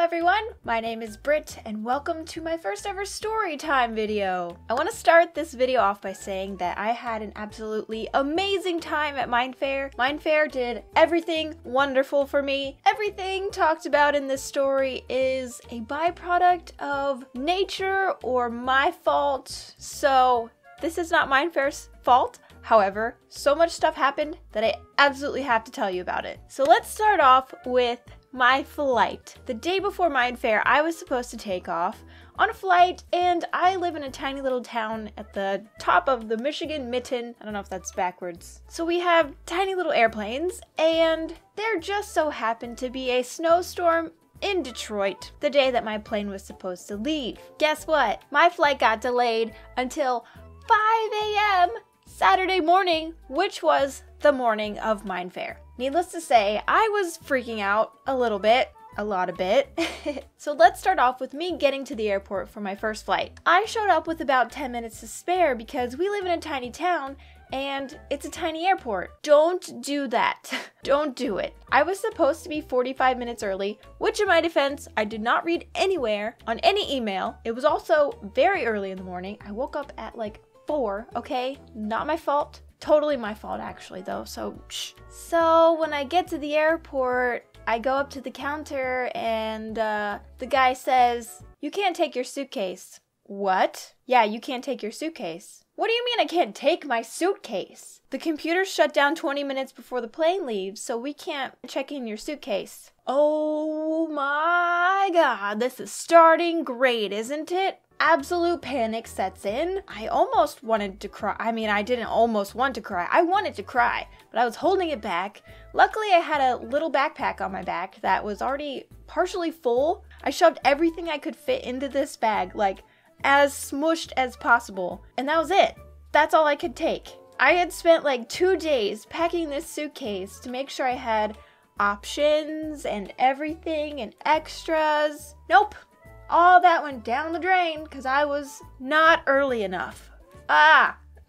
everyone, my name is Britt and welcome to my first ever story time video. I want to start this video off by saying that I had an absolutely amazing time at Minefaire. Minefaire did everything wonderful for me. Everything talked about in this story is a byproduct of nature or my fault, so this is not Minefaire's fault. However, so much stuff happened that I absolutely have to tell you about it. So let's start off with my flight. The day before Minefaire, I was supposed to take off on a flight, and I live in a tiny little town at the top of the Michigan Mitten. I don't know if that's backwards. So we have tiny little airplanes, and there just so happened to be a snowstorm in Detroit the day that my plane was supposed to leave. Guess what? My flight got delayed until 5 a.m. Saturday morning, which was the morning of Minefaire. Needless to say, I was freaking out a little bit, a lot of bit. So let's start off with me getting to the airport for my first flight. I showed up with about 10 minutes to spare because we live in a tiny town and it's a tiny airport. Don't do that. Don't do it. I was supposed to be 45 minutes early, which in my defense, I did not read anywhere on any email. It was also very early in the morning. I woke up at like 4, okay? Not my fault. Totally my fault actually though, so shh. So when I get to the airport, I go up to the counter and the guy says, "You can't take your suitcase." What? Yeah, you can't take your suitcase. What do you mean I can't take my suitcase? The computer shut down 20 minutes before the plane leaves, so we can't check in your suitcase. Oh my god, this is starting great, isn't it? Absolute panic sets in. I almost wanted to cry. I mean, I didn't almost want to cry. I wanted to cry, but I was holding it back. Luckily, I had a little backpack on my back that was already partially full. I shoved everything I could fit into this bag, like as smushed as possible. And that was it. That's all I could take. I had spent like 2 days packing this suitcase to make sure I had options and everything and extras. Nope. All that went down the drain because I was not early enough.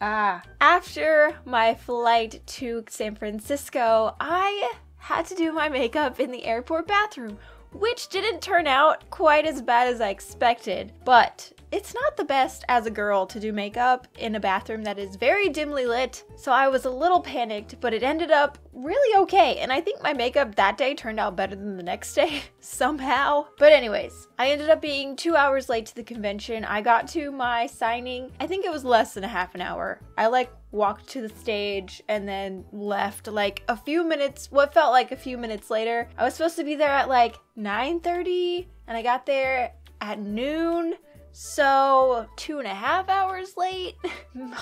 After my flight to San Francisco, I had to do my makeup in the airport bathroom, which didn't turn out quite as bad as I expected, but it's not the best as a girl to do makeup in a bathroom that is very dimly lit, so I was a little panicked, but it ended up really okay, and I think my makeup that day turned out better than the next day, somehow. But anyways, I ended up being 2 hours late to the convention. I got to my signing, I think it was less than a half an hour. I walked to the stage and then left like a few minutes, what felt like a few minutes later. I was supposed to be there at like 9:30 and I got there at noon. So 2.5 hours late.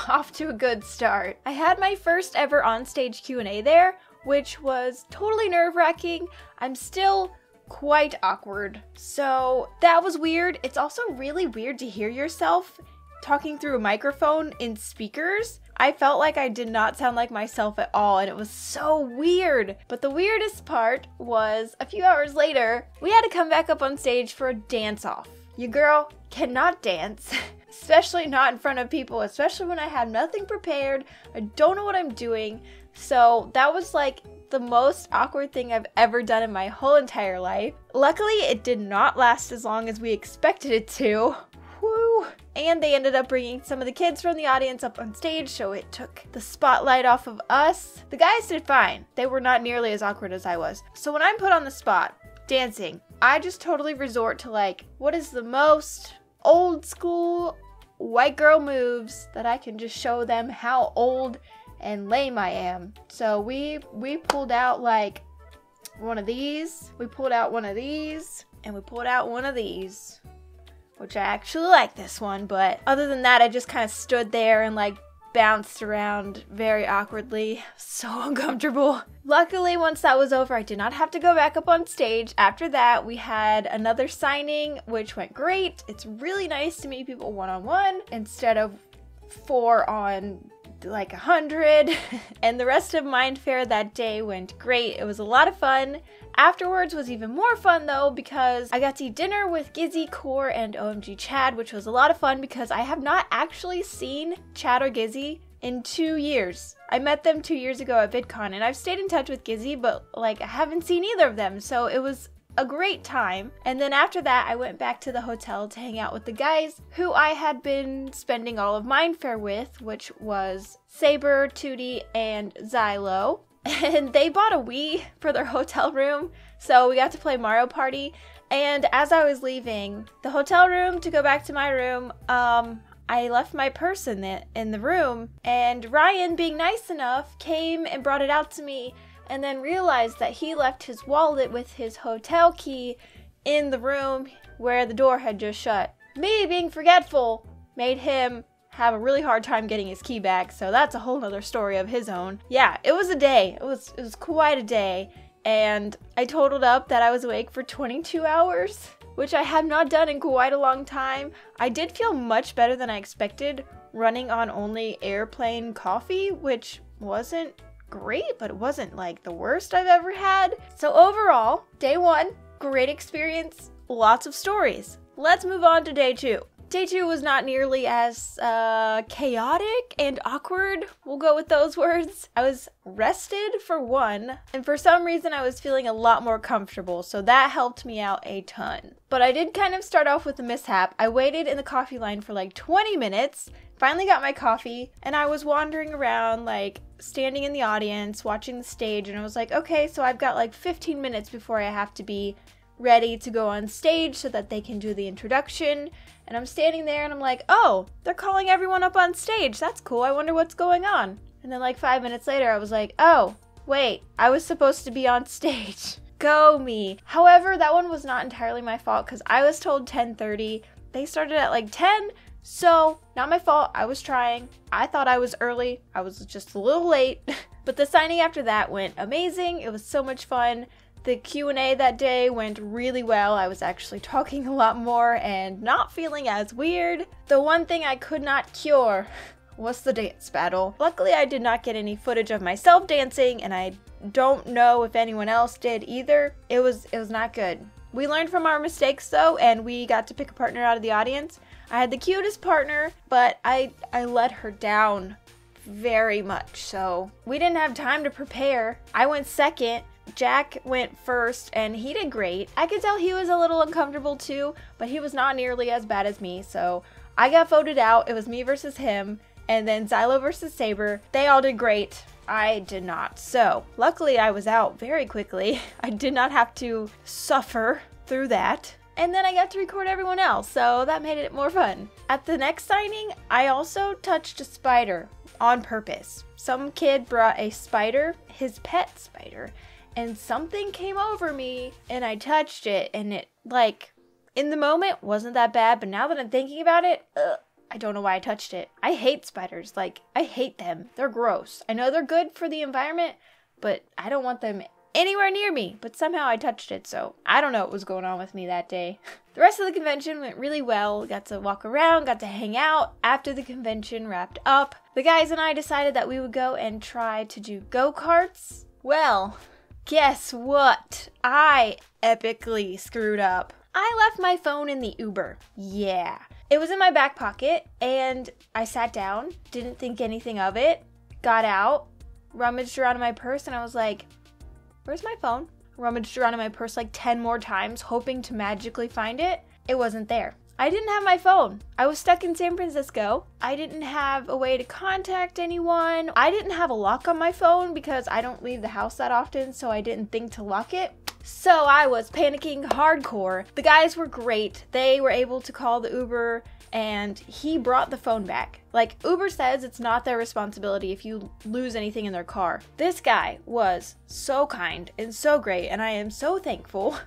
Off to a good start. I had my first ever onstage Q&A there, which was totally nerve-wracking. I'm still quite awkward. So that was weird. It's also really weird to hear yourself talking through a microphone in speakers. I felt like I did not sound like myself at all, and it was so weird. But the weirdest part was a few hours later, we had to come back up on stage for a dance-off. Your girl cannot dance, especially not in front of people, especially when I have nothing prepared. I don't know what I'm doing. So that was like the most awkward thing I've ever done in my whole entire life. Luckily, it did not last as long as we expected it to. Woo! And they ended up bringing some of the kids from the audience up on stage, so it took the spotlight off of us. The guys did fine. They were not nearly as awkward as I was. So when I'm put on the spot, dancing, I just totally resort to like, what is the most old school white girl moves that I can just show them how old and lame I am. So we pulled out like one of these, we pulled out one of these, and we pulled out one of these, which I actually like this one, but other than that, I just kind of stood there and like bounced around very awkwardly. So uncomfortable. Luckily, once that was over, I did not have to go back up on stage. After that, we had another signing, which went great. It's really nice to meet people one-on-one instead of 4 on like 100. And the rest of Minefaire that day went great. It was a lot of fun. Afterwards was even more fun though, because I got to eat dinner with Gizzy, Core, and OMG Chad, which was a lot of fun because I have not actually seen Chad or Gizzy in 2 years. I met them 2 years ago at VidCon, and I've stayed in touch with Gizzy, but like I haven't seen either of them, so it was a great time. And then after that, I went back to the hotel to hang out with the guys who I had been spending all of Minefaire with, which was Saber, Tootie, and Xylo. And they bought a Wii for their hotel room, so we got to play Mario Party. And as I was leaving the hotel room to go back to my room, I left my purse in the room, and Ryan, being nice enough, came and brought it out to me, and then realized that he left his wallet with his hotel key in the room where the door had just shut. Me being forgetful made him have a really hard time getting his key back, so that's a whole nother story of his own. Yeah, it was a day. It was quite a day, and I totaled up that I was awake for 22 hours, which I have not done in quite a long time. I did feel much better than I expected running on only airplane coffee, which wasn't great, but it wasn't like the worst I've ever had. So overall, day 1, great experience, lots of stories. Let's move on to day 2. Day 2 was not nearly as chaotic and awkward. We'll go with those words. I was rested for one, and for some reason I was feeling a lot more comfortable, so that helped me out a ton. But I did kind of start off with a mishap. I waited in the coffee line for like 20 minutes, finally got my coffee, and I was wandering around, like standing in the audience, watching the stage, and I was like, okay, so I've got like 15 minutes before I have to be ready to go on stage so that they can do the introduction. And I'm standing there and I'm like, oh, they're calling everyone up on stage. That's cool. I wonder what's going on. And then like 5 minutes later, I was like, oh, wait, I was supposed to be on stage. Go me. However, that one was not entirely my fault because I was told 10:30. They started at like 10, so not my fault. I was trying. I thought I was early. I was just a little late. But the signing after that went amazing. It was so much fun. The Q&A that day went really well. I was actually talking a lot more and not feeling as weird. The one thing I could not cure was the dance battle. Luckily, I did not get any footage of myself dancing, and I don't know if anyone else did either. It was not good. We learned from our mistakes though, and we got to pick a partner out of the audience. I had the cutest partner, but I let her down very much, so we didn't have time to prepare. I went second. Jack went first, and he did great. I could tell he was a little uncomfortable too, but he was not nearly as bad as me, so I got voted out. It was me versus him, and then Xylo versus Saber. They all did great. I did not. So luckily I was out very quickly. I did not have to suffer through that. And then I got to record everyone else, so that made it more fun. At the next signing, I also touched a spider on purpose. Some kid brought a spider, his pet spider, and something came over me and I touched it, and it, like, in the moment wasn't that bad, but now that I'm thinking about it, I don't know why I touched it. I hate spiders. Like, I hate them. They're gross. I know they're good for the environment, but I don't want them anywhere near me. But somehow I touched it, so I don't know what was going on with me that day. The rest of the convention went really well. Got to walk around, got to hang out. After the convention wrapped up, the guys and I decided that we would go and try to do go-karts. Well, guess what? I epically screwed up. I left my phone in the Uber. Yeah. It was in my back pocket, and I sat down, didn't think anything of it, got out, rummaged around in my purse, and I was like, where's my phone? Rummaged around in my purse like 10 more times, hoping to magically find it. It wasn't there. I didn't have my phone. I was stuck in San Francisco. I didn't have a way to contact anyone. I didn't have a lock on my phone because I don't leave the house that often, so I didn't think to lock it. So I was panicking hardcore. The guys were great. They were able to call the Uber, and he brought the phone back. Like, Uber says it's not their responsibility if you lose anything in their car. This guy was so kind and so great, and I am so thankful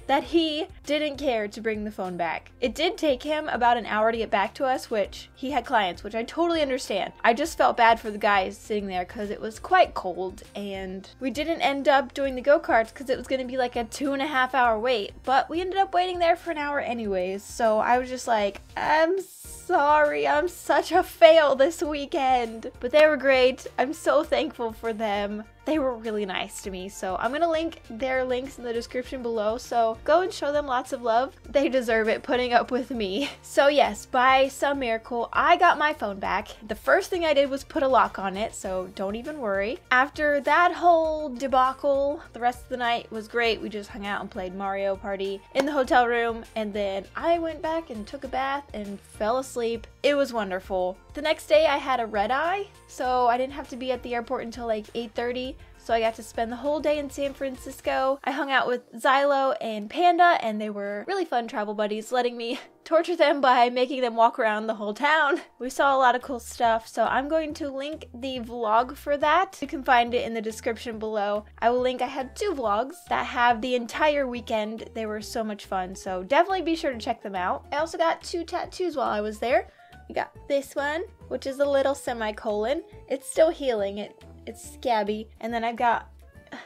that he didn't care to bring the phone back. It did take him about an hour to get back to us, which he had clients, which I totally understand. I just felt bad for the guys sitting there because it was quite cold, and we didn't end up doing the go-karts because it was going to be like a 2.5 hour wait, but we ended up waiting there for an hour anyways, so I was just like, I'm sorry. I'm such a fail this weekend. But they were great. I'm so thankful for them. They were really nice to me, so I'm gonna link their links in the description below, so go and show them lots of love. They deserve it, putting up with me. So yes, by some miracle, I got my phone back. The first thing I did was put a lock on it, so don't even worry. After that whole debacle, the rest of the night was great. We just hung out and played Mario Party in the hotel room, and then I went back and took a bath and fell asleep. It was wonderful. The next day I had a red eye, so I didn't have to be at the airport until like 8:30. So I got to spend the whole day in San Francisco. I hung out with Xylo and Panda, and they were really fun travel buddies, letting me torture them by making them walk around the whole town. We saw a lot of cool stuff, so I'm going to link the vlog for that. You can find it in the description below. I had 2 vlogs that have the entire weekend. They were so much fun, so definitely be sure to check them out. I also got 2 tattoos while I was there. We got this one, which is a little semicolon. It's still healing. It's scabby. And then I've got,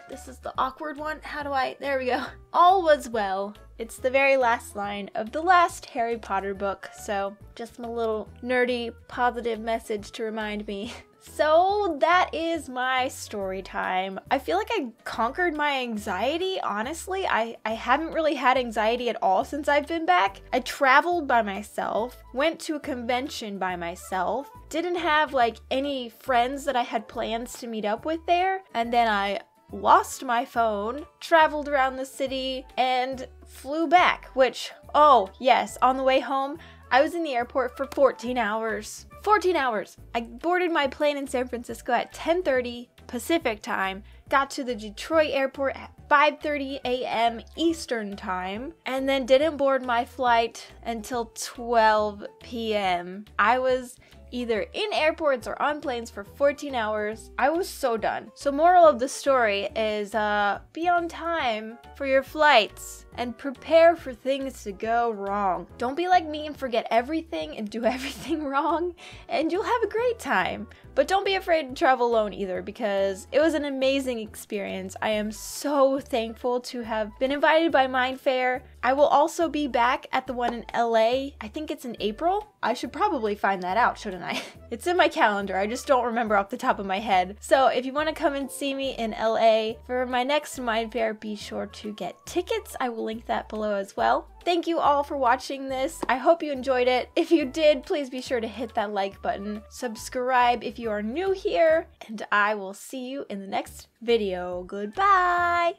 this is the awkward one. There we go. All was well. It's the very last line of the last Harry Potter book. So just my little nerdy positive message to remind me. So that is my story time. I feel like I conquered my anxiety, honestly. I haven't really had anxiety at all since I've been back. I traveled by myself, went to a convention by myself, didn't have like any friends that I had plans to meet up with there, and then I lost my phone, traveled around the city, and flew back, which, oh yes, on the way home, I was in the airport for 14 hours. 14 hours! I boarded my plane in San Francisco at 10:30 Pacific time, got to the Detroit airport at 5:30 a.m. Eastern time, and then didn't board my flight until 12 p.m. I was either in airports or on planes for 14 hours. I was so done. So moral of the story is be on time for your flights and prepare for things to go wrong. Don't be like me and forget everything and do everything wrong, and you'll have a great time. But don't be afraid to travel alone either, because it was an amazing experience. I am so thankful to have been invited by Minefaire. I will also be back at the one in LA. I think it's in April. I should probably find that out, shouldn't I? It's in my calendar. I just don't remember off the top of my head. So if you want to come and see me in LA for my next Minefaire, be sure to get tickets. I will link that below as well. Thank you all for watching this. I hope you enjoyed it. If you did, please be sure to hit that like button. Subscribe if you are new here, and I will see you in the next video. Goodbye!